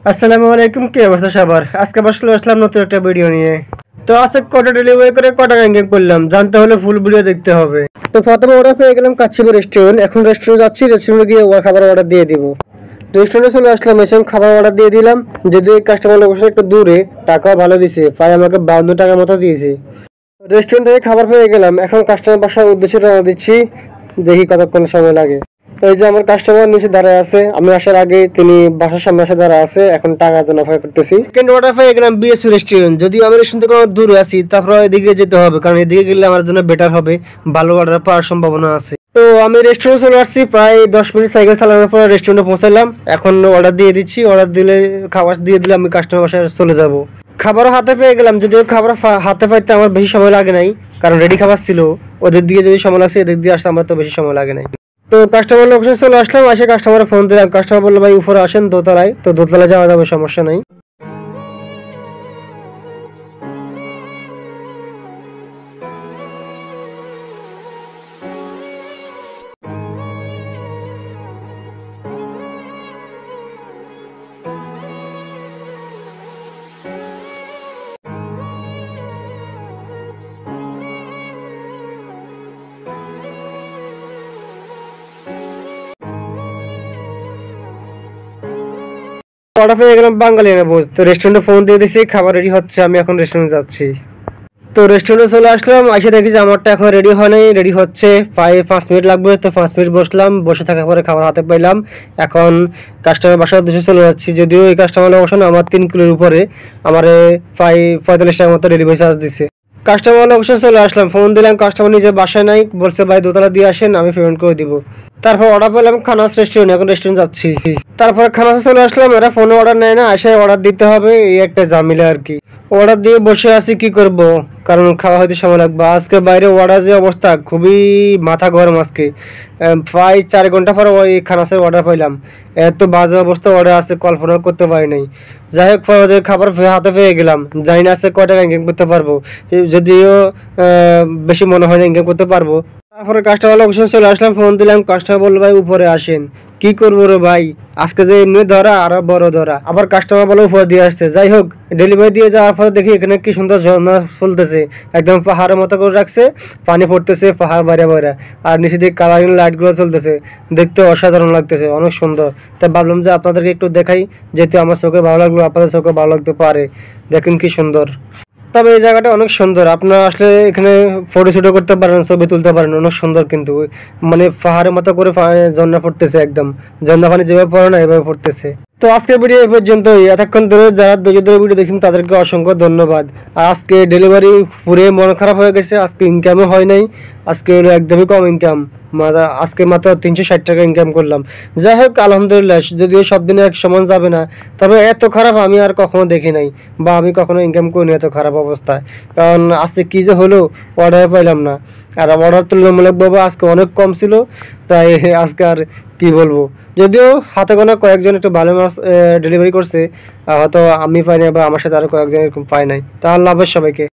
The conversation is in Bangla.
আসসালামু আলাইকুম, কি অবস্থা সবার? আজকে আসলাম নতুন একটা ভিডিও নিয়ে। তো আজকে কটা ডেলিভারি করে কটা র্যাঙ্কিং করলাম জানতে হলে ফুল ভিডিও দেখতে হবে। তো প্রথমে অর্ডার পেয়ে গেলাম কাচ্চিপুর রেস্টুরেন্ট। এখন রেস্টুরেন্ট যাচ্ছি, রেস্টুরেন্টে গিয়ে খাবার অর্ডার দিয়ে দিব। রেস্টুরেন্টে চলে আসলাম, এসে খাবার অর্ডার দিয়ে দিলাম। যদিও এই কাস্টমার লোকেশন একটু দূরে, টাকাও ভালো দিছে, প্রায় আমাকে 52 টাকার মতো দিয়েছে। রেস্টুরেন্ট থেকে খাবার পেয়ে গেলাম, এখন কাস্টমার বাসার উদ্দেশ্যে রওনা দিচ্ছি। দেখি কতক্ষণ সময় লাগে। এই যে আমার কাস্টমার নিচে দাঁড়ায় আছে, আমি আসার আগে তিনি বাসার সামনে এসে দাঁড়ায় আছে। এখন টাকার জন্য অপেক্ষা করতেছি। সেকেন্ড অর্ডার পেয়ে গেলাম বিএসপি রেস্টুরেন্ট। যদিও আমি রেস্টুরেন্ট থেকে অনেক দূরে আছি, তারপর এদিকে যেতে হবে, কারণ এদিকে গেলে আমার জন্য বেটার হবে, ভালো অর্ডার পাওয়ার সম্ভাবনা আছে। তো আমি রেস্টুরেন্টে চলে আসছি, প্রায় 10 মিনিট সাইকেল চালানোর পর রেস্টুরেন্টে পৌঁছালাম। এখন অর্ডার দিয়ে দিচ্ছি, অর্ডার দিলে খাবার দিয়ে দিলে আমি কাস্টমার বাসায় চলে যাব। খাবারও হাতে পেয়ে গেলাম, যদিও খাবার হাতে পাইতে আমার বেশি সময় লাগে নাই, কারণ রেডি খাবার ছিল। ওদের দিকে যদি সময় লাগছে, এদের দিয়ে আসতে আমার তো বেশি সময় লাগে নাই। তো কাস্টমার লোকেশন চলে আসলাম, এসে কাস্টমারে ফোন দিলাম। কাস্টমার বললো ভাই উপরে আসেন দোতলায়। তো দোতলায় যাওয়া যাবে, সমস্যা নাই। অর্ডার পেয়ে গেলাম বাঙালি বুঝ। তো রেস্টুরেন্টে ফোন দিয়ে দিছি, খাবার রেডি হচ্ছে, আমি এখন রেস্টুরেন্টে যাচ্ছি। তো রেস্টুরেন্টে চলে আসলাম, এসে দেখি যে আমারটা এখন রেডি হয় নাই, রেডি হচ্ছে, প্রায় 5 মিনিট লাগবে। তো 5 মিনিট বসলাম, বসে থাকার পরে খাবার হাতে পাইলাম। এখন কাস্টমার বাসার উদ্দেশ্যে চলে যাচ্ছি। যদিও এই কাস্টমার লোকেশন আমার 3 কিলোর উপরে, আমার প্রায় 45 টাকার মতো ডেলিভারি চার্জ দিছে। কাস্টমার লোকেশন চলে আসলাম, ফোন দিলাম, কাস্টমার নিজে বাসায় নাই, বলছে ভাই দোতলা দিয়ে আসেন, আমি পেমেন্ট করে দিব। তারপর অর্ডার পেলাম খানাস রেস্টুরেন্ট, এখন রেস্টুরেন্ট যাচ্ছি। তারপরে খানাসে চলে আসলাম, এরা ফোনে অর্ডার নেয় না, এসে অর্ডার দিতে হবে, এই একটা ঝামেলা আর কি। অর্ডার দিয়ে বসে আছি, কি করব, কারণ খাওয়া হয়তো সময় লাগবে। আজকে বাইরে অর্ডার যে অবস্থা, খুবই মাথা গরম আজকে। প্রায় 4 ঘন্টা পর ওই খানাসের অর্ডার পাইলাম, এত বাজে অবস্থা অর্ডার আছে, কল্পনা করতে পারি নাই। যাই হোক, খাবার হাতে পেয়ে গেলাম, জানি না আছে কয় টাকা ইনকাম করতে পারবো, যদিও বেশি মনে হয় না ইনকাম করতে পারবো। তারপরে কাস্টমার লোকেশন চলে আসলাম, ফোন দিলাম, কাস্টমার বললো ভাই উপরে আসেন। কি করবো রে ভাই, আজকে যে এমনি ধরা আর বড় ধরা, আবার কাস্টমার বলে উপরে দিয়ে আসছে। যাই হোক, ডেলিভারি দিয়ে যাওয়ার পরে দেখি এখানে কি সুন্দর ঝর্ণা চলতেছে, একদম পাহাড়ের মতো করে রাখছে, পানি পড়তেছে পাহাড় বাইরে বাইরে, আর নিচে দিকে কালারিং লাইট গুলো চলতেছে, দেখতে অসাধারণ লাগতেছে, অনেক সুন্দর। তাই ভাবলাম যে আপনাদেরকে একটু দেখাই, যেহেতু আমার চোখে ভালো লাগলো, আপনাদের চোখে ভালো লাগতে পারে। দেখেন কি সুন্দর। তবে এই জায়গাটা অনেক সুন্দর, আপনারা আসলে এখানে ফটো শুটও করতে পারেন, ছবি তুলতে পারেন, অনেক সুন্দর। কিন্তু মানে পাহাড়ের মতো করে ঝর্ণা পড়তেছে, একদম ঝর্ণা পানি যেভাবে পড়ে না এভাবে পড়তেছে। তো আজকের ভিডিও এই পর্যন্তই। এতক্ষণ ধরে যারা ধৈর্য ধরে ভিডিও দেখছেন তাদেরকে অসংখ্য ধন্যবাদ। আর আজকে ডেলিভারি পুরে মন খারাপ হয়ে গেছে, আজকে ইনকামও হয় নাই, আজকে হলো একদমই কম ইনকাম। আজকে মাত্র 360 টাকা ইনকাম করলাম। যাই হোক আলহামদুলিল্লাহ, যদিও সব দিনে এক সমান যাবে না, তবে এত খারাপ আমি আর কখনো দেখি নাই, বা আমি কখনো ইনকাম করিনি এত খারাপ অবস্থায়। কারণ আজকে কী যে হলো, অর্ডার পাইলাম না, আর অর্ডার তুলনামূলকভাবে আজকে অনেক কম ছিল, তাই আজকে আর কি বলবো। যদিও হাতে গোনা কয়েকজন একটু ভালো মাছ ডেলিভারি করছে, হয়তো আমি পাই নাই বা আমার সাথে আরও কয়েকজন এরকম পাই নাই। তা আল্লাহ হাফেজ সবাইকে।